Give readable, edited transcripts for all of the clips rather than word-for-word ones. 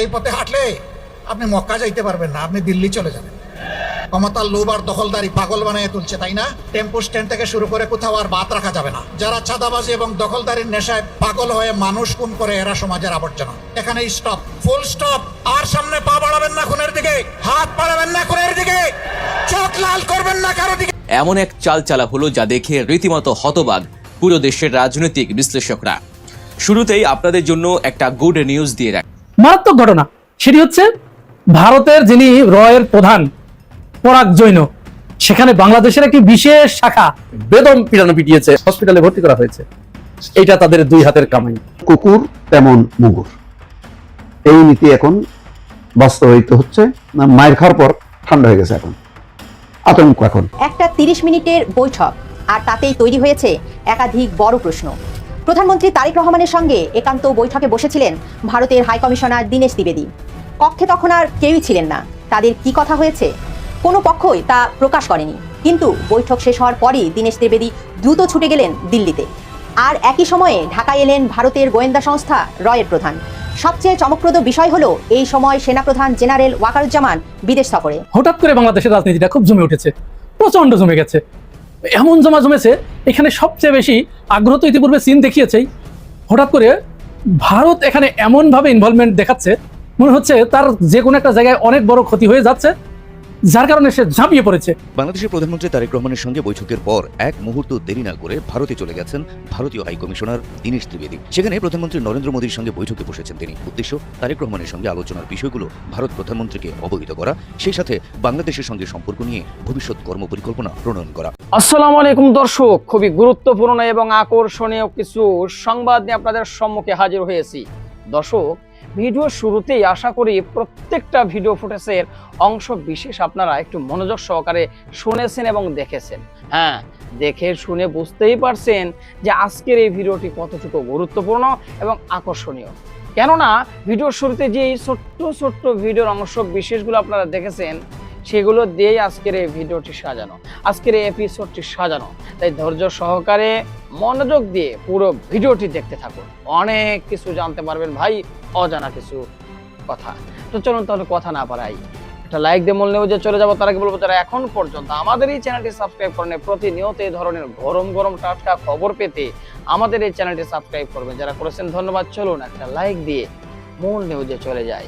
এই পথে হাঁটলে আপনি মক্কা যাইতে পারবেন না, আপনি দিল্লি চলে যাবেন। ক্ষমতার লোভ আর দখলদারি পাগল বানিয়ে তুলছে, তাই না? টেম্পো স্ট্যান্ড থেকে শুরু করে কোথাও আর বাদ রাখা যাবে না। যারা চাঁদাবাজি এবং দখলদারির নেশায় পাগল হয়ে মানুষ খুন করে, এরা সমাজের আবর্জনা। এখানে স্টপ, ফুল স্টপ। আর সামনে পা বাড়াবেন না খুনের দিকে, হাত বাড়াবেন না খুনের দিকে, চোখ লাল করবেন না কারো দিকে। এমন এক চাল চালা হলো যা দেখে রীতিমতো হতবাক পুরো দেশের রাজনৈতিক বিশ্লেষকরা। শুরুতেই আপনাদের জন্য একটা গুড নিউজ দিয়ে রাখ। মারাত্মক ঘটনা, সেটি হচ্ছে ভারতের যিনি রয়ের প্রধান পরাগ জৈন, সেখানে বাংলাদেশের একটি বিশেষ শাখা বেদম পিটানো পিটিয়েছে, হসপিটালে ভর্তি করা হয়েছে। এটা তাদের দুই হাতের কামাই। কুকুর তেমন মুগুর, এই নীতি এখন বাস্তবায়িত হচ্ছে। মায়ের খাওয়ার পর ঠান্ডা হয়ে গেছে, এখন আতঙ্ক। এখন একটা 30 মিনিটের বৈঠক, আর তাতেই তৈরি হয়েছে একাধিক বড় প্রশ্ন। প্রধানমন্ত্রী তারেক রহমানের সঙ্গে একান্ত বৈঠকে বসেছিলেন ভারতের হাই কমিশনার দীনেশ ত্রিবেদী। কক্ষে তখন আর কেউই ছিলেন না। তাদের কি কথা হয়েছে কোনো পক্ষই তা প্রকাশ করেনি। কিন্তু বৈঠক শেষ হওয়ার পরই দীনেশ ত্রিবেদী দ্রুত ছুটে গেলেন দিল্লিতে। আর একই সময়ে ঢাকায় এলেন ভারতের গোয়েন্দা সংস্থা রয়ের প্রধান। সবচেয়ে চমকপ্রদ বিষয় হলো এই সময় সেনাপ্রধান জেনারেল ওয়াকারুজ্জামান বিদেশ সফরে। হঠাৎ করে বাংলাদেশের রাজনীতিটা খুব জমে উঠেছে, প্রচন্ড জমে গেছে। এমন জমেছে, এখানে সবচেয়ে বেশি আগ্রহ তো ইতিপূর্বে চীন দেখিয়েছেই। হঠাৎ করে ভারত এখানে এমনভাবে ইনভলভমেন্ট দেখাচ্ছে, মনে হচ্ছে তার যে কোনো একটা জায়গায় অনেক বড় ক্ষতি হয়ে যাচ্ছে, যার কারণে সে ঝাঁপিয়ে পড়েছে। বাংলাদেশের প্রধানমন্ত্রী তারেক রহমানের সঙ্গে বৈঠকের পর এক মুহূর্ত দেরি না করে ভারতে চলে গেছেন ভারতীয় হাই কমিশনার দীনেশ ত্রিবেদী। সেখানে প্রধানমন্ত্রী নরেন্দ্র মোদীর সঙ্গে বৈঠকে বসেছেন তিনি। উদ্দেশ্য তারেক রহমানের সঙ্গে আলোচনার বিষয়গুলো ভারত প্রধানমন্ত্রীকে অবহিত করা, সেই সাথে বাংলাদেশের সঙ্গে সম্পর্ক নিয়ে ভবিষ্যৎ কর্মপরিকল্পনা প্রণয়ন করা। আসসালামু আলাইকুম দর্শক, খুবই গুরুত্বপূর্ণ এবং আকর্ষণীয় কিছু সংবাদ নিয়ে আপনাদের সম্মুখে হাজির হয়েছি। দর্শক, ভিডিও শুরুতেই আশা করি প্রত্যেকটা ভিডিও ফুটেজের অংশ বিশেষ আপনারা একটু মনোযোগ সহকারে শুনেছেন এবং দেখেছেন। হ্যাঁ, দেখে শুনে বুঝতেই পারছেন যে আজকের এই ভিডিওটি কতটুকু গুরুত্বপূর্ণ এবং আকর্ষণীয়। কেননা ভিডিওর শুরুতে যে এই ছোট্ট ভিডিওর অংশ বিশেষগুলো আপনারা দেখেছেন, সেগুলো দিয়েই আজকের এই ভিডিওটি সাজানো, আজকের এই এপিসোডটি সাজানো। তাই ধৈর্য সহকারে মনোযোগ দিয়ে পুরো ভিডিওটি দেখতে থাকুন, অনেক কিছু জানতে পারবেন ভাই, অজানা কিছু কথা। তো চলুন তাহলে কথা না বাড়াই, একটা লাইক দিয়ে মূল নিউজে চলে যাবো। তার আগে বলবো, যারা এখন পর্যন্ত আমাদের এই চ্যানেলটি সাবস্ক্রাইব করেন, প্রতিনিয়ত এই ধরনের গরম টাটকা খবর পেতে আমাদের এই চ্যানেলটি সাবস্ক্রাইব করবেন। যারা করেছেন ধন্যবাদ। চলুন একটা লাইক দিয়ে মূল নিউজে চলে যাই।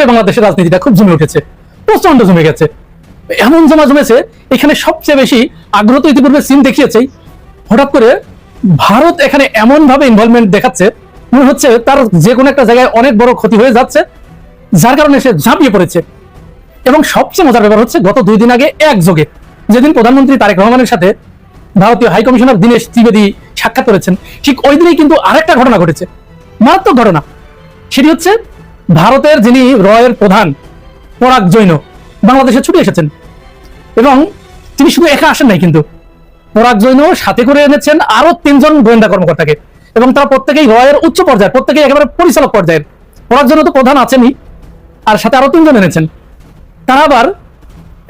বাংলাদেশের রাজনীতিটা খুব জমে উঠেছে, প্রচন্ড জমে গেছে। এমন জমেছে, এখানে সবচেয়ে বেশি আগ্রহ তো ইতিপূর্বে চীন দেখিয়েছেই। হঠাৎ করে ভারত এখানে এমন ভাবে ইনভলভমেন্ট দেখাচ্ছে, মনে হচ্ছে তার যে কোনো একটা জায়গায় অনেক বড় ক্ষতি হয়ে যাচ্ছে, যার কারণে সে ঝাঁপিয়ে পড়েছে। এবং সবচেয়ে মজার ব্যাপার হচ্ছে, গত 2 দিন আগে একযোগে যেদিন প্রধানমন্ত্রী তারেক রহমানের সাথে ভারতীয় হাই কমিশনার দীনেশ ত্রিবেদী সাক্ষাৎ করেছেন, ঠিক ওই দিনই কিন্তু আরেকটা ঘটনা ঘটেছে, মারাত্মক ঘটনা। সেটি হচ্ছে ভারতের যিনি রয়ের প্রধান পরাগ জৈন বাংলাদেশে ছুটে এসেছেন। এবং তিনি শুধু একা আসেন নাই, কিন্তু পরাগ জৈন সাথে করে এনেছেন আরো 3 জন গোয়েন্দা কর্মকর্তাকে, এবং তারা প্রত্যেকেই রয়ের উচ্চ পর্যায়ের, প্রত্যেকেই একেবারে পরিচালক পর্যায়ের। পরাগ জৈন তো প্রধান আছেনই, আর সাথে আরো 3 জন এনেছেন। তারা আবার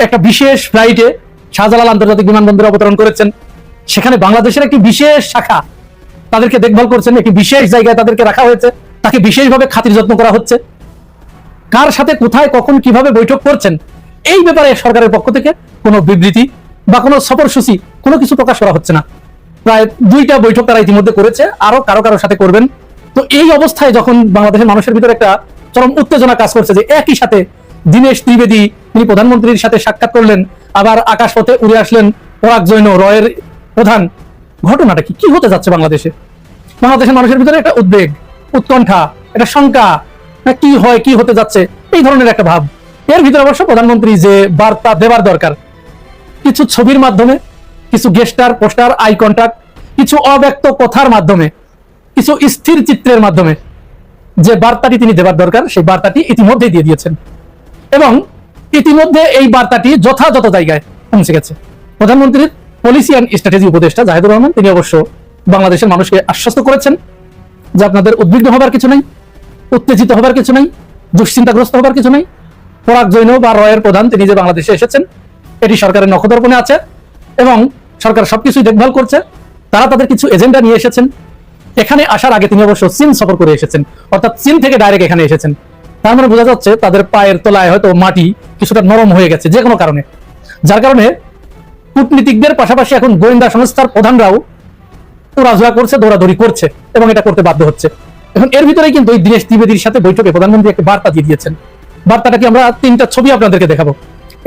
একটা বিশেষ ফ্লাইটে শাহজালাল আন্তর্জাতিক বিমানবন্দরে অবতরণ করেছেন। সেখানে বাংলাদেশের একটি বিশেষ শাখা তাদেরকে দেখভাল করছেন, একটি বিশেষ জায়গায় তাদেরকে রাখা হয়েছে, তাকে বিশেষভাবে খাতির যত্ন করা হচ্ছে। কার সাথে কোথায় কখন কিভাবে বৈঠক করছেন, এই ব্যাপারে সরকারের পক্ষ থেকে কোনো বিবৃতি বা কোনো সফরসূচি কোনো কিছু প্রকাশ করা হচ্ছে না। প্রায় 2টা বৈঠক তারা ইতিমধ্যে করেছে, আরো কারো সাথে করবেন। তো এই অবস্থায় যখন বাংলাদেশের মানুষের ভিতরে একটা চরম উত্তেজনা কাজ করছে যে একই সাথে দীনেশ ত্রিবেদী তিনি প্রধানমন্ত্রীর সাথে সাক্ষাৎ করলেন, আবার আকাশপথে উড়ে আসলেন পরাগ জৈন রয়ের প্রধান, ঘটনাটা কি হতে যাচ্ছে বাংলাদেশে? বাংলাদেশের মানুষের ভিতরে একটা উদ্বেগ, উৎকণ্ঠা, একটা শঙ্কা, না কি হয়, কি হতে যাচ্ছে, এই ধরনের একটা ভাব। এর ভিতরে অবশ্য প্রধানমন্ত্রী যে বার্তা দেবার দরকার, কিছু ছবির মাধ্যমে, কিছু গেস্টার পোস্টার, আই কন্টাক্ট, কিছু অব্যক্ত কথার মাধ্যমে, কিছু স্থির চিত্রের মাধ্যমে যে বার্তাটি তিনি দেবার দরকার, সেই বার্তাটি ইতিমধ্যেই দিয়ে দিয়েছেন। এবং ইতিমধ্যে এই বার্তাটি যথাযথ জায়গায় পৌঁছে গেছে। প্রধানমন্ত্রীর পলিসি অ্যান্ড স্ট্র্যাটেজি উপদেষ্টা জাহিদুর রহমান তিনি অবশ্য বাংলাদেশের মানুষকে আশ্বস্ত করেছেন যে আপনাদের উদ্বিগ্ন হবার কিছু নেই, উত্তেজিত হবার কিছু নেই, দুশ্চিন্তাগ্রস্ত হবার কিছু নেই। পরাগ জৈন বা রয়ের প্রধান তিনি যে বাংলাদেশে এসেছেন, এটি সরকারের নখদর্পণে আছে এবং সরকার সবকিছুই দেখভাল করছে। তারা তাদের কিছু এজেন্ডা নিয়ে এসেছেন। এখানে আসার আগে তিনি অবশ্য চীন সফর করে এসেছেন, অর্থাৎ চীন থেকে ডাইরেক্ট এখানে এসেছেন। তার মানে বোঝা যাচ্ছে তাদের পায়ের তলায় হয়তো মাটি কিছুটা নরম হয়ে গেছে যে কোনো কারণে, যার কারণে কূটনীতিকদের পাশাপাশি এখন গোয়েন্দা সংস্থার প্রধানরাও তোড়াজোড়া করছে, দৌড়াদৌড়ি করছে এবং এটা করতে বাধ্য হচ্ছে। এখন এর ভিতরেই কিন্তু এই দীনেশ ত্রিবেদীর সাথে বৈঠকে প্রধানমন্ত্রী একটা বার্তা দিয়ে দিয়েছেন। বার্তাটা কি, আমরা 3টা ছবি আপনাদেরকে দেখাবো।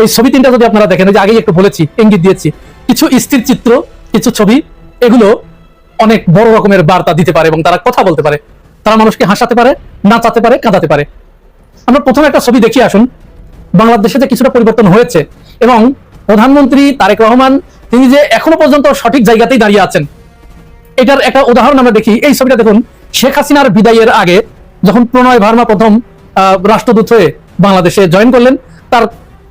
এই ছবি 3টা যদি আপনারা দেখেন, যে আগেই একটু বলেছি, ইঙ্গিত দিয়েছি, কিছু স্থির চিত্র, কিছু ছবি, এগুলো অনেক বড় রকমের বার্তা দিতে পারে এবং তারা কথা বলতে পারে, তারা মানুষকে হাসাতে পারে, নাচাতে পারে, কাঁদাতে পারে। আমরা প্রথমে একটা ছবি দেখি আসুন। বাংলাদেশে যে কিছুটা পরিবর্তন হয়েছে এবং প্রধানমন্ত্রী তারেক রহমান তিনি যে এখনো পর্যন্ত সঠিক জায়গাতেই দাঁড়িয়ে আছেন, এটার একটা উদাহরণ আমরা দেখি। এই ছবিটা দেখুন, শেখ হাসিনার বিদায়ের আগে যখন প্রণয় ভার্মা প্রথম রাষ্ট্রদূত হয়ে বাংলাদেশে জয়েন করলেন, তার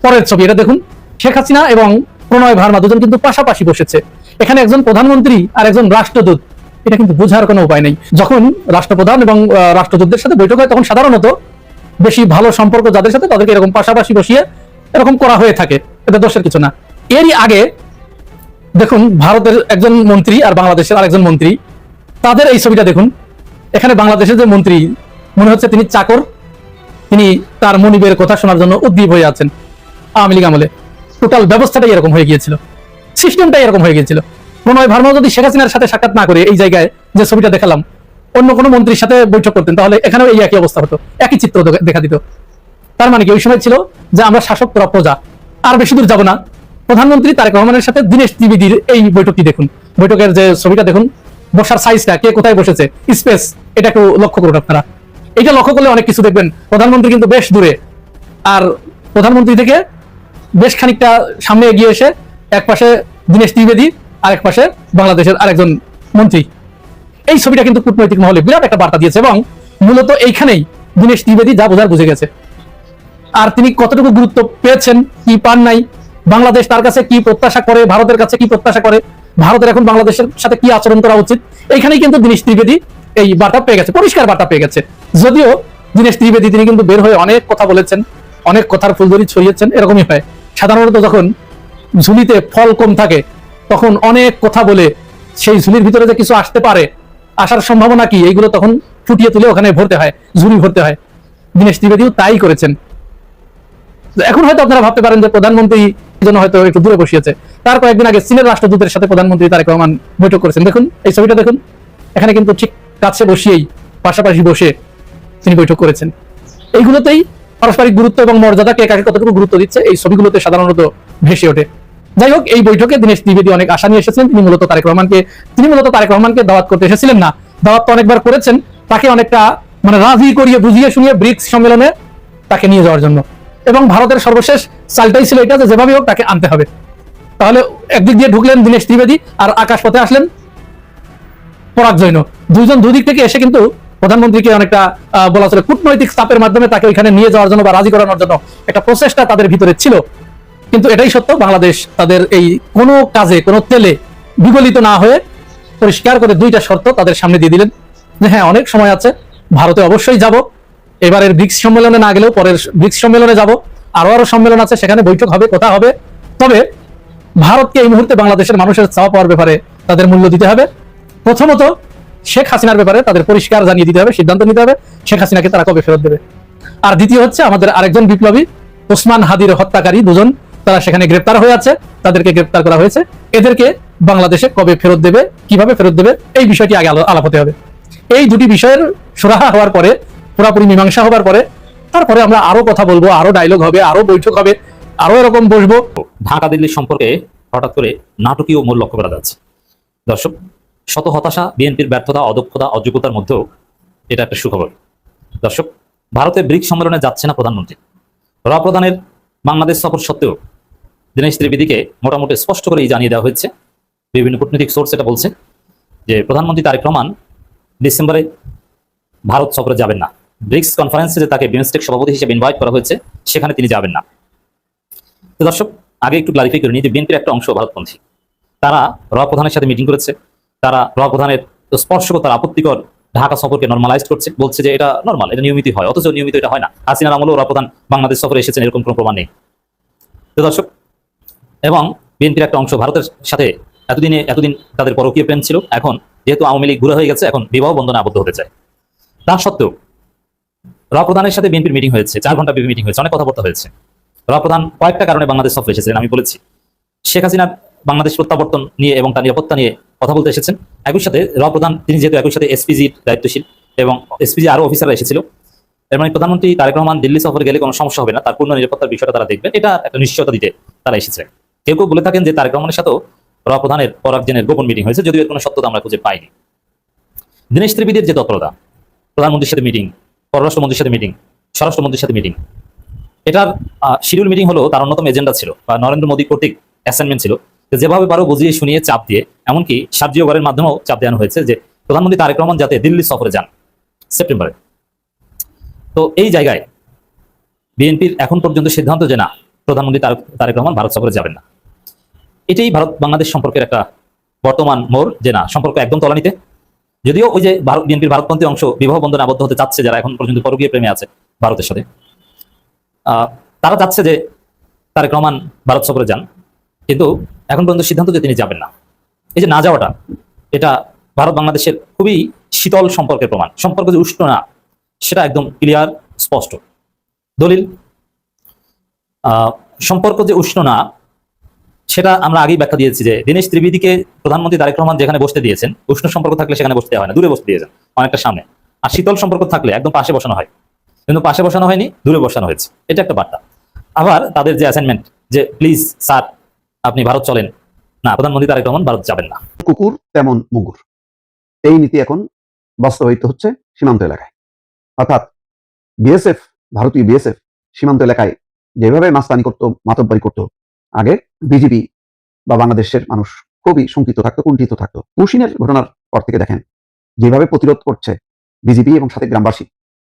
পরের ছবি এটা দেখুন। শেখ হাসিনা এবং প্রণয় ভার্মা দুজন কিন্তু পাশাপাশি বসেছে। এখানে একজন প্রধানমন্ত্রী আর একজন রাষ্ট্রদূত, এটা কিন্তু বোঝার কোনো উপায় নেই। যখন রাষ্ট্রপ্রধান এবং রাষ্ট্রদূতদের সাথে বৈঠক হয় তখন সাধারণত বেশি ভালো সম্পর্ক যাদের সাথে, তাদেরকে এরকম পাশাপাশি বসিয়ে এরকম করা হয়ে থাকে, এটা দোষের কিছু না। এরই আগে দেখুন, ভারতের একজন মন্ত্রী আর বাংলাদেশের আরেকজন মন্ত্রী, তাদের এই ছবিটা দেখুন। এখানে বাংলাদেশের যে মন্ত্রী, মনে হচ্ছে তিনি চাকর, তিনি তার মনিবের কথা শোনার জন্য উদ্দীপ হয়ে আছেন। আওয়ামী লীগ আমলে টোটাল ব্যবস্থাটাই এরকম হয়ে গিয়েছিল, সিস্টেমটাই এরকম হয়ে গিয়েছিল। প্রণয় ভার্মা যদি শেখ হাসিনার সাথে সাক্ষাৎ না করে এই জায়গায় যে ছবিটা দেখালাম অন্য কোনো মন্ত্রীর সাথে বৈঠক করতেন, তাহলে এখানেও এই একই অবস্থা হতো, একই চিত্র দেখা দিত। তার মানে কি, ওই সময় ছিল যে আমরা শাসক তোরা প্রজা। আর বেশি দূর যাব না, প্রধানমন্ত্রী তারেক রহমানের সাথে দীনেশ ত্রিবেদীর এই বৈঠকটি দেখুন। বৈঠকের যে ছবিটা দেখুন, বসার সাইজটা, কে কোথায় বসেছে, স্পেস, এটা একটু লক্ষ্য করুন আপনারা। এটা লক্ষ্য করলে অনেক কিছু দেখবেন। প্রধানমন্ত্রী কিন্তু বেশ দূরে, আর প্রধানমন্ত্রী থেকে বেশ খানিকটা সামনে এগিয়ে এসে এক পাশে দীনেশ ত্রিবেদী আর এক পাশে বাংলাদেশের আরেকজন মন্ত্রী। এই ছবিটা কিন্তু কূটনৈতিক মহলে বিরাট একটা বার্তা দিয়েছে এবং মূলত এইখানেই দীনেশ ত্রিবেদী যা বোঝার বুঝে গেছে। আর তিনি কতটুকু গুরুত্ব পেয়েছেন, কি পান নাই, বাংলাদেশ তার কাছে কি প্রত্যাশা করে, ভারতের কাছে কি প্রত্যাশা করে, ভারতের এখন বাংলাদেশের সাথে কি আচরণ করা উচিত, এইখানেই কিন্তু দীনেশ ত্রিবেদী এই বার্তা পেয়ে গেছে, পরিষ্কার বার্তা পেয়ে গেছে। যদিও দীনেশ ত্রিবেদী তিনি কিন্তু বের হয়ে অনেক কথা বলেছেন, অনেক কথার ফুলঝুরি ছড়িয়েছেন। এরকমই হয় সাধারণত, যখন ঝুলিতে ফল কম থাকে তখন অনেক কথা বলে সেই ঝুলির ভিতরে যে কিছু আসতে পারে, আসার সম্ভাবনা কি, এইগুলো তখন ফুটিয়ে তুলে ওখানে ভরতে হয়, ঝুলি ভরতে হয়। দীনেশ ত্রিবেদীও তাই করেছেন। এখন হয়তো আপনারা ভাবতে পারেন যে প্রধানমন্ত্রী জন্য হয়তো একটু দূরে বসিয়েছে। তার কয়েকদিন আগে চীনের রাষ্ট্রদূতের সাথে প্রধানমন্ত্রী তারেক রহমান বৈঠক করেছেন। দেখুন এই ছবিটা দেখুন, এখানে কিন্তু ঠিক কাছে বসিয়েই, পাশাপাশি বসে তিনি বৈঠক করেছেন। এইগুলোতেই পারস্পরিক গুরুত্ব এবং মর্যাদা কে কাকে কতটুকু গুরুত্ব দিচ্ছে এই ছবিগুলোতে সাধারণত ভেসে ওঠে। যাই হোক, এই বৈঠকে দীনেশ ত্রিবেদী অনেক আশা নিয়ে এসেছিলেন। তিনি মূলত তারেক রহমানকে দাওয়াত করতে এসেছিলেন না, দাওয়াত তো অনেকবার করেছেন, তাকে অনেকটা মানে রাজি করিয়ে বুঝিয়ে শুনিয়ে ব্রিক্স সম্মেলনে তাকে নিয়ে যাওয়ার জন্য। এবং ভারতের সর্বশেষ চালটাই ছিল এটা যে যেভাবে হোক তাকে আনতে হবে। তাহলে একদিক দিয়ে ঢুকলেন দীনেশ ত্রিবেদী আর আকাশ পথে আসলেন পরাগ জৈন। দুইজন দুদিক থেকে এসে কিন্তু প্রধানমন্ত্রীকে অনেকটা বলা চলে কূটনৈতিক চাপের মাধ্যমে তাকে ওইখানে নিয়ে যাওয়ার জন্য বা রাজি করানোর জন্য একটা প্রচেষ্টা তাদের ভিতরে ছিল। কিন্তু এটাই সত্য, বাংলাদেশ তাদের এই কোনো কাজে, কোনো তেলে বিগলিত না হয়ে পরিষ্কার করে 2টা শর্ত তাদের সামনে দিয়ে দিলেন যে হ্যাঁ, অনেক সময় আছে, ভারতে অবশ্যই যাব, এবারের ব্রিক্স সম্মেলনে না গেলেও পরের ব্রিক্স সম্মেলনে যাব, আরো সম্মেলন আছে, সেখানে বৈঠক হবে, কথা হবে। তবে ভারতকে এই মুহূর্তে বাংলাদেশের মানুষের চাওয়া পাওয়ার ব্যাপারে তাদের মূল্য দিতে হবে। প্রথমত শেখ হাসিনার ব্যাপারে তাদের পরিষ্কার জানিয়ে দিতে হবে, সিদ্ধান্ত নিতে হবে শেখ হাসিনাকে তারা কবে ফেরত দেবে। আর দ্বিতীয় হচ্ছে আমাদের আরেকজন বিপ্লবী ওসমান হাদির হত্যাকারী দুজন, তারা সেখানে গ্রেপ্তার হয়ে আছে, তাদেরকে গ্রেপ্তার করা হয়েছে, এদেরকে বাংলাদেশে কবে ফেরত দেবে, কিভাবে ফেরত দেবে, এই বিষয়টি আগে আলাপ হতে হবে। এই দুটি বিষয়ের সুরাহা হওয়ার পরে, পুরোপুরি মীমাংসা হওয়ার পরে, তারপরে আমরা আরো কথা বলবো, আরো ডায়লগ হবে, আরো বৈঠক হবে, আরো এরকম বসবো। ঢাকা দিল্লির সম্পর্কে হঠাৎ করে নাটকীয় মোড় লক্ষ্য করা যাচ্ছে। দর্শক, শত হতাশা, বিএনপির ব্যর্থতা, অদক্ষতা, অযোগ্যতার মধ্যেও এটা একটা সুখবর। দর্শক, ভারতে ব্রিক্স সম্মেলনে যাচ্ছে না প্রধানমন্ত্রী। প্রধানের বাংলাদেশ সফর সত্ত্বেও দীনেশ ত্রিবেদীকে মোটামুটি স্পষ্ট করেই জানিয়ে দেওয়া হয়েছে, বিভিন্ন কূটনৈতিক সোর্স এটা বলছে যে প্রধানমন্ত্রী তারেক রহমান ডিসেম্বরে ভারত সফরে যাবেন না। ব্রিক্স কনফারেন্সে যে তাকে বিমস্টেক সভাপতি হিসেবে ইনভাইট করা হয়েছে, সেখানে তিনি যাবেন না। তো দর্শক, আগে একটু ক্লারিফাই করে নিই যে বিএনপির একটা অংশ ভারতপন্থী, তারা প্রধানের সাথে মিটিং করেছে, তারা প্রধানের স্পর্শকতার আপত্তিকর ঢাকা সফরকে নর্মালাইজ করছে, বলছে যে এটা নর্মাল, এটা নিয়মিত হয়, অথচ নিয়মিত এটা হয় না। হাসিনার আমলেও প্রধান বাংলাদেশ সফরে এসেছেন, এরকম কোনো প্রমাণ নেই। তো দর্শক, এবং বিএনপির একটা অংশ ভারতের সাথে এতদিন তাদের পরকীয় প্রেম ছিল, এখন যেহেতু আওয়ামী লীগ ঘুরে হয়ে গেছে, এখন বিবাহ বন্ধনে আবদ্ধ হতে চায়। তা সত্ত্বেও প্রধানের সাথে বিএনপির মিটিং হয়েছে, 4 ঘন্টা মিটিং হয়েছে, অনেক কথাবার্তা হয়েছে। প্রধান কয়েকটা কারণে বাংলাদেশ সফরে এসেছিলেন, আমি বলেছি। শেখ হাসিনার বাংলাদেশ প্রত্যাবর্তন নিয়ে এবং তার নিরাপত্তা নিয়ে কথা বলতে এসেছেন। একই সাথে প্রধান তিনি যেহেতু একই সাথে এসপিজির দায়িত্বশীল এবং এসপিজি আরো অফিসাররা এসেছিল, এর মানে প্রধানমন্ত্রী তারেক রহমান দিল্লি সফরে গেলে কোনো সমস্যা হবে না, তার পূর্ণ নিরাপত্তার বিষয়টা তারা দেখবেন, এটা একটা নিশ্চয়তা দিতে তারা এসেছে। কেউ কেউ বলে থাকেন যে তারেক রহমানের সাথেও প্রধানের পরাগজনের গোপন মিটিং হয়েছে, যদিও এর কোনো সত্যতা আমরা খুঁজে পাইনি। দীনেশ ত্রিবেদীর যে তৎপরতা, প্রধানমন্ত্রীর সাথে মিটিং, পররাষ্ট্রমন্ত্রীর সাথে মিটিং, স্বরাষ্ট্রমন্ত্রীর সাথে মিটিং, এটার শিডিউল মিটিং হলো তার অন্যতম এজেন্ডা ছিল বা নরেন্দ্র মোদী কর্তৃক অ্যাসাইনমেন্ট ছিল, যেভাবে পারো বুঝিয়ে শুনিয়ে চাপ দিয়ে, এমনকি সার্জিও ঘরের মাধ্যমেও চাপ দেওয়ানো হয়েছে যে প্রধানমন্ত্রী তারেক রহমান যাতে দিল্লি সফরে যান সেপ্টেম্বরে। তো এই জায়গায় বিএনপির এখন পর্যন্ত সিদ্ধান্ত যে না, প্রধানমন্ত্রী তারেক রহমান ভারত সফরে যাবেন না। এটাই ভারত বাংলাদেশ সম্পর্কের একটা বর্তমান মোড়, যে না, সম্পর্ক একদম তলানিতে। যদিও ওই যে বিএনপির ভারতপন্থী অংশ বিবাহ বন্ধনে আবদ্ধ হতে চাচ্ছে, যারা এখন পর্যন্ত পরকীয় প্রেমে আছে ভারতের সাথে, তারা চাচ্ছে যে তারেক রহমান ভারত সফরে যান, কিন্তু এখন পর্যন্ত সিদ্ধান্ত যে তিনি যাবেন না। এই যে না যাওয়াটা, এটা ভারত বাংলাদেশের খুবই শীতল সম্পর্কের প্রমাণ। সম্পর্ক যে উষ্ণ না, সেটা একদম ক্লিয়ার, স্পষ্ট দলিল। সম্পর্ক যে উষ্ণ না, সেটা আমরা আগেই ব্যাখ্যা দিয়েছি যে দীনেশ ত্রিবেদীকে প্রধানমন্ত্রী তারেক রহমান যেখানে বসতে দিয়েছেন, উষ্ণ সম্পর্ক থাকলে সেখানে বসতে দেওয়া হয় না, দূরে বসতে দিয়েছেন অনেকটা সামনে। আর শীতল সম্পর্ক থাকলে একদম পাশে বসানো হয়, কিন্তু পাশে বসানো হয়নি, দূরে বসানো হয়েছে। এটা একটা বার্তা। আবার তাদের যে অ্যাসাইনমেন্ট যে প্লিজ স্যার আপনি ভারত চলেন না, প্রধানমন্ত্রী তারেক রহমান ভারত যাবেন না। কুকুর তেমন মুগুর, এই নীতি এখন বাস্তবায়িত হচ্ছে সীমান্ত এলাকায়। অর্থাৎ বিএসএফ, ভারতীয় বিএসএফ সীমান্ত এলাকায় যেভাবে মাস্তানি করতো, মাতব্বরি করতো, আগে বিজিবি বা বাংলাদেশের মানুষ খুবই শঙ্কিত থাকতো, কুণ্ঠিত থাকতো। পুশিনের ঘটনার পর থেকে দেখেন যেভাবে প্রতিরোধ করছে বিজিবি এবং সাথে গ্রামবাসী,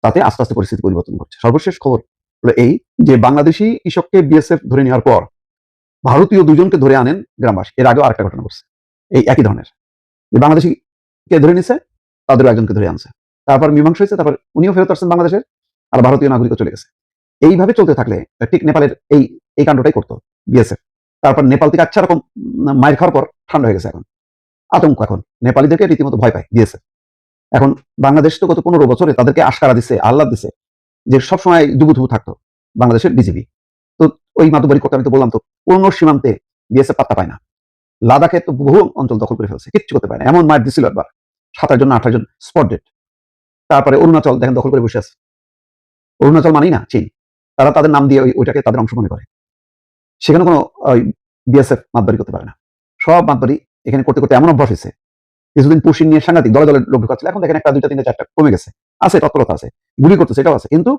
তাতে আস্তে আস্তে পরিস্থিতি পরিবর্তন করছে। সর্বশেষ খবর হলো এই যে বাংলাদেশি কৃষককে বিএসএফ ধরে নেওয়ার পর ভারতীয় দুজনকে ধরে আনেন গ্রামবাসী। এর আগেও আরেকটা ঘটনা ঘটছে এই একই ধরনের, যে বাংলাদেশিকে ধরে নিছে, তাদেরও একজনকে ধরে আনছে, তারপর মীমাংসা হয়েছে, তারপর উনিও ফেরত আসছেন বাংলাদেশের, আর ভারতীয় নাগরিকও চলে গেছে। এইভাবে চলতে থাকলে ঠিক নেপালের এই কাণ্ডটাই করতো বিএসএফ। তারপর নেপাল থেকে আচ্ছা রকম মায়ের খাওয়ার পর ঠান্ডা হয়ে গেছে, এখন আতঙ্ক, এখন নেপালিদেরকে রীতিমতো ভয় পায় বিএসএফ। এখন বাংলাদেশ তো গত 15 বছরে তাদেরকে আশকারা দিচ্ছে, আহ্লাদ দিচ্ছে যে সবসময় যুবুথুবু থাকতো বাংলাদেশের বিজিবি। তো ওই মাতব্বরি করতে, আমি তো বললাম তো, পূর্ণ সীমান্তে বিএসএফ পাত্তা পায় না। লাদাখে তো বহু অঞ্চল দখল করে ফেলছে, কিচ্ছু করতে পারে না, এমন মার দিছিল একবার 27 জন 28 জন স্পট ডেড। তারপরে অরুণাচল দেখেন দখল করে বসে আছে। অরুণাচল মানেই না চীন, তারা তাদের নাম দিয়ে ওইটাকে তাদের অংশ মনে করে। সেখানে কোনো বিএসএফ মাতবাড়ি করতে পারে না। সব মাতবাড়ি এখানে করতে করতে এমন অভ্যাস হয়েছে, কিছুদিন পুশিং নিয়ে সাংঘাতিক দলে দলে লোক ঢুকাচ্ছিল, এখন দেখেন 1 2 3 4 কমে গেছে। আছে তৎপরতা আছে, গুলি করতেছে, এটাও আছে। কিন্তু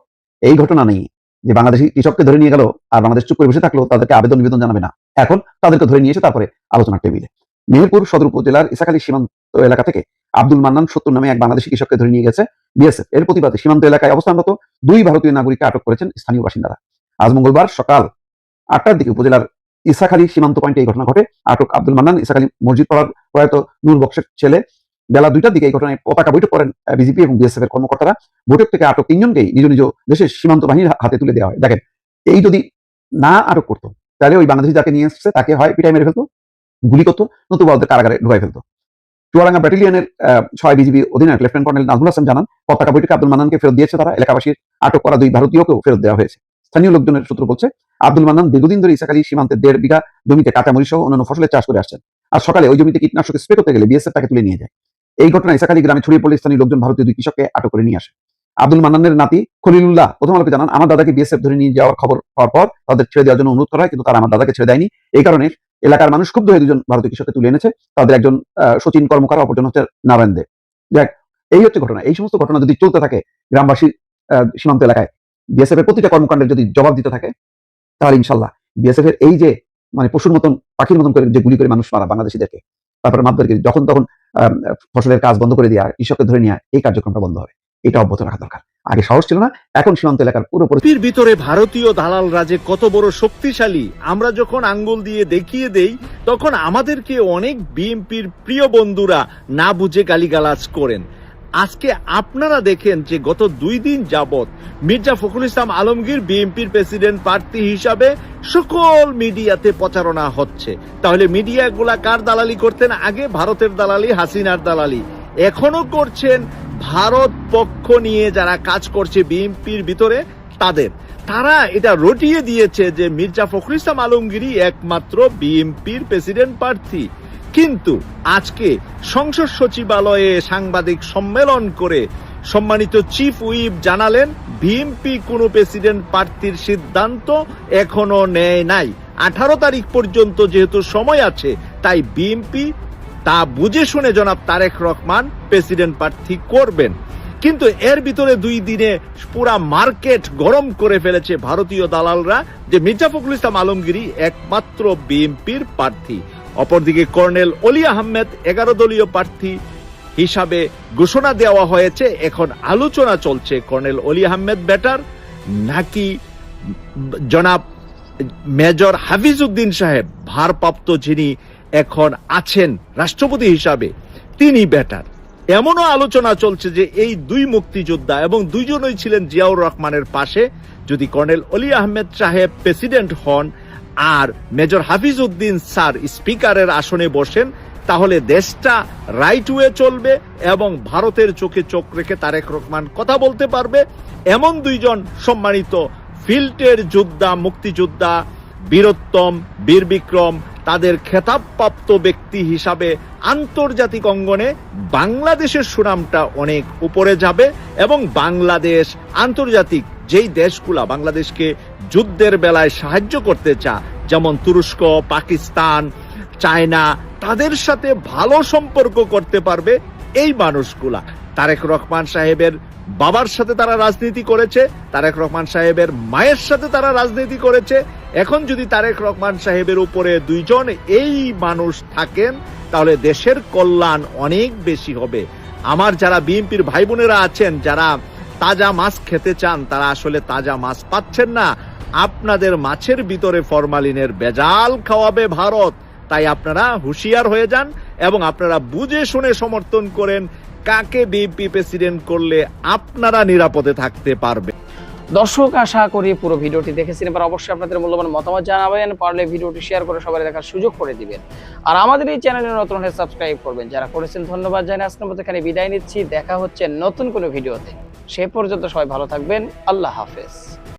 এই ঘটনা নেই যে বাংলাদেশি কৃষককে ধরে নিয়ে গেল আর বাংলাদেশ চুপ করে বসে থাকলো, তাদেরকে আবেদন নিবেদন জানাবে না। এখন তাদেরকে ধরে নিয়ে এসে তারপরে আলোচনার টেবিলে মেহেরপুর সদর উপজেলার ইসাখালী সীমান্ত এলাকা থেকে আব্দুল মান্নান 70 নামে এক বাংলাদেশি কৃষককে ধরে নিয়ে গেছে বিএসএফ। এর প্রতিবাদে সীমান্ত এলাকায় অবস্থানরত 2 ভারতীয় নাগরিককে আটক করেছেন স্থানীয় বাসিন্দারা। আজ মঙ্গলবার সকাল 8টার দিকে উপজেলার ইসাখালী সীমান্ত পয়েন্টে এই ঘটনা ঘটে। আটক আব্দুল মান্নান ইসাখালী মসজিদ পাড়ার প্রয়াত নূর বক্সের ছেলে। বেলা 2টার দিকে এই ঘটনায় পতাকা বৈঠক করেন বিজিপি এবং বিএসএফ এর কর্মকর্তারা। বৈঠক থেকে আটক 3 জনকেই নিজ নিজ দেশের সীমান্ত বাহিনীর হাতে তুলে দেওয়া হয়। দেখেন, এই যদি না আটক করতো, তাহলে ওই বাংলাদেশি যাকে নিয়ে এসছে তাকে হয় পিটাই মেরে ফেলতো, গুলি করতো, নতুবা ওদের কারাগারে ঢুকাই ফেলতো। চুয়াডাঙ্গা ব্যাটালিয়নের 6 বিজিবি অধিনায়ক লেফটেন্যান্ট কর্নেল নাজমুল হাসান জানান, পতাকা বৈঠকে আব্দুল মান্নানকে ফেরত দিয়েছে তারা। এলাকাবাসীর আটক করা 2 ভারতীয়কেও ফেরত দেওয়া হয়েছে। স্থানীয় লোকজনের সূত্র বলছে, আব্দুল মান্নান দীর্ঘদিন ধরে ইসাখালী সীমান্তে 1.5 বিঘা জমিতে কাঁচামরিচ সহ অন্যান্য ফসলের চাষ করে আসছেন। আর সকালে ওই জমিতে কীটনাশক স্প্রে করতে গেলে বিএসএফ তাকে তুলে নিয়ে যায়। এই ঘটনা ইসাখালী গ্রামে ছড়িয়ে পড়লে স্থানীয় লোকজন ভারতীয় 2 কৃষককে আটক করে নিয়ে আসে। আব্দুল মান্নানের নাতি খলিলুল্লাহ প্রথম আলোকে জানান, আমার দাদাকে বিএসএফ ধরে নিয়ে যাওয়ার খবর পাওয়ার পর তাদের ছেড়ে দেওয়ার জন্য অনুরোধ করা হয়, কিন্তু তারা আমার দাদাকে ছেড়ে দেয়নি। এই কারণে এলাকার মানুষ ক্ষুব্ধ হয়ে 2 জন ভারতীয় কৃষককে তুলে এনেছে। তাদের একজন সচিন কর্মকার, অপরজন হচ্ছে নারায়ণ দেব। দেখ, এই হচ্ছে ঘটনা। এই সমস্ত ঘটনা যদি চলতে থাকে গ্রামবাসী সীমান্ত এলাকায়, বিএসএফ এর প্রতিটা কর্মকাণ্ডের যদি জবাব দিতে থাকে, তাহলে ইনশাল্লাহ বিএসএফ এর এই যে মানে পশুর মতন, পাখির মতন করে যে গুলি করে মানুষ মারা বাংলাদেশিদেরকে, তারপরে মাতবাড়ি যখন তখন ফসলের কাজ বন্ধ করে দেওয়া, কৃষককে ধরে নেওয়া, এই কার্যক্রমটা বন্ধ হবে। এটা অব্যাহত রাখা দরকার। আগে সাহস ছিল না, এখন সীমান্ত এলাকার পুরো পৃথিবীর ভিতরে ভারতীয় দালাল রাজে কত বড় শক্তিশালী আমরা যখন আঙ্গুল দিয়ে দেখিয়ে দেই, তখন আমাদেরকে অনেক বিএনপির প্রিয় বন্ধুরা না বুঝে গালিগালাজ করেন। আজকে আপনারা দেখেন যে গত 2 দিন যাবত মির্জা ফখরুল ইসলাম আলমগীর বিএনপির প্রেসিডেন্ট প্রার্থী হিসাবে সকল মিডিয়াতে প্রচারণা হচ্ছে। তাহলে মিডিয়াগুলা কার দালালি করতেন? আগে ভারতের দালালি, হাসিনার দালালি। এখনো করছেন ভারত পক্ষ নিয়ে যারা কাজ করছে বিএনপির ভিতরে তারা এটা রটিয়ে দিয়েছে যে মির্জা ফখরুল ইসলাম আলমগীরই একমাত্র বিএনপির প্রেসিডেন্ট প্রার্থী। কিন্তু আজকে সংসদ সচিবালয়ে সাংবাদিক সম্মেলন করে সম্মানিত চিফ হুইপ জানালেন বিএনপি কোনো প্রেসিডেন্ট প্রার্থীর সিদ্ধান্ত এখনো নেয় নাই। 18 তারিখ পর্যন্ত যেহেতু সময় আছে, তাই বিএনপি তা বুঝে শুনে জনাব তারেক রহমান প্রেসিডেন্ট প্রার্থী করবেন। কিন্তু এর ভিতরে 2 দিনে পুরা মার্কেট গরম করে ফেলেছে ভারতীয় দালালরা যে মির্জা ফখরুল ইসলাম আলমগীরই একমাত্র বিএনপির প্রার্থী। অপরদিকে কর্নেল অলি আহমেদ 11 দলীয় প্রার্থী হিসাবে ঘোষণা দেওয়া হয়েছে। এখন আলোচনা চলছে কর্নেল অলি আহমেদ বেটার নাকি জনাব মেজর হাফিজউদ্দিন সাহেব ভারপ্রাপ্ত যিনি এখন আছেন রাষ্ট্রপতি হিসাবে তিনি বেটার। এমনও আলোচনা চলছে যে এই 2 মুক্তিযোদ্ধা এবং 2জনই ছিলেন জিয়াউর রহমানের পাশে। যদি কর্নেল অলি আহমেদ সাহেব প্রেসিডেন্ট হন আর মেজর হাফিজউদ্দিন স্যার স্পিকারের আসনে বসেন, তাহলে দেশটা রাইট ওয়ে চলবে এবং ভারতের চোখে চোখ রেখে তারেক রহমান কথা বলতে পারবে। এমন 2জন সম্মানিত ফিল্ডের যোদ্ধা, মুক্তিযোদ্ধা, বীরোত্তম, বীর বিক্রম, তাদের খেতাবপ্রাপ্ত ব্যক্তি হিসাবে আন্তর্জাতিক অঙ্গনে বাংলাদেশের সুনামটা অনেক উপরে যাবে এবং বাংলাদেশ আন্তর্জাতিক যেই দেশগুলা বাংলাদেশকে যুদ্ধের বেলায় সাহায্য করতে চায়, যেমন তুরস্ক, পাকিস্তান, চায়না, তাদের সাথে ভালো সম্পর্ক করতে পারবে এই মানুষগুলা। তারেক রহমান সাহেবের বাবার সাথে তারা রাজনীতি করেছে, তারেক রহমান সাহেবের মায়ের সাথে তারা রাজনীতি করেছে। এখন যদি তারেক রহমান সাহেবের উপরে 2জন এই মানুষ থাকেন, তাহলে দেশের কল্যাণ অনেক বেশি হবে। আমার যারা বিএনপির ভাই বোনেরা আছেন, যারা তাজা মাছ খেতে চান, তারা আসলে তাজা মাছ পাচ্ছেন না। আপনাদের মাছের ভিতরে ফরমালিনের ভেজাল খাওয়াবে ভারত। তাই আপনারা হুঁশিয়ার হয়ে যান এবং আপনারা বুঝে শুনে সমর্থন করেন কাকে বিএনপি প্রেসিডেন্ট করলে আপনারা নিরাপদে থাকতে পারবে। দর্শক, আশা করি পুরো ভিডিওটি দেখেছেন। এবার অবশ্যই আপনাদের মূল্যবান মতামত জানাবেন, পারলে ভিডিওটি শেয়ার করে সবাই দেখার সুযোগ করে দিবেন। আর আমাদের এই চ্যানেলে নতুন হলে সাবস্ক্রাইব করবেন। যারা করেছেন ধন্যবাদ জানাই। আজকের মতো এখানে বিদায় নিচ্ছি। দেখা হচ্ছে নতুন কোনো ভিডিওতে। সে পর্যন্ত সবাই ভালো থাকবেন। আল্লাহ হাফেজ।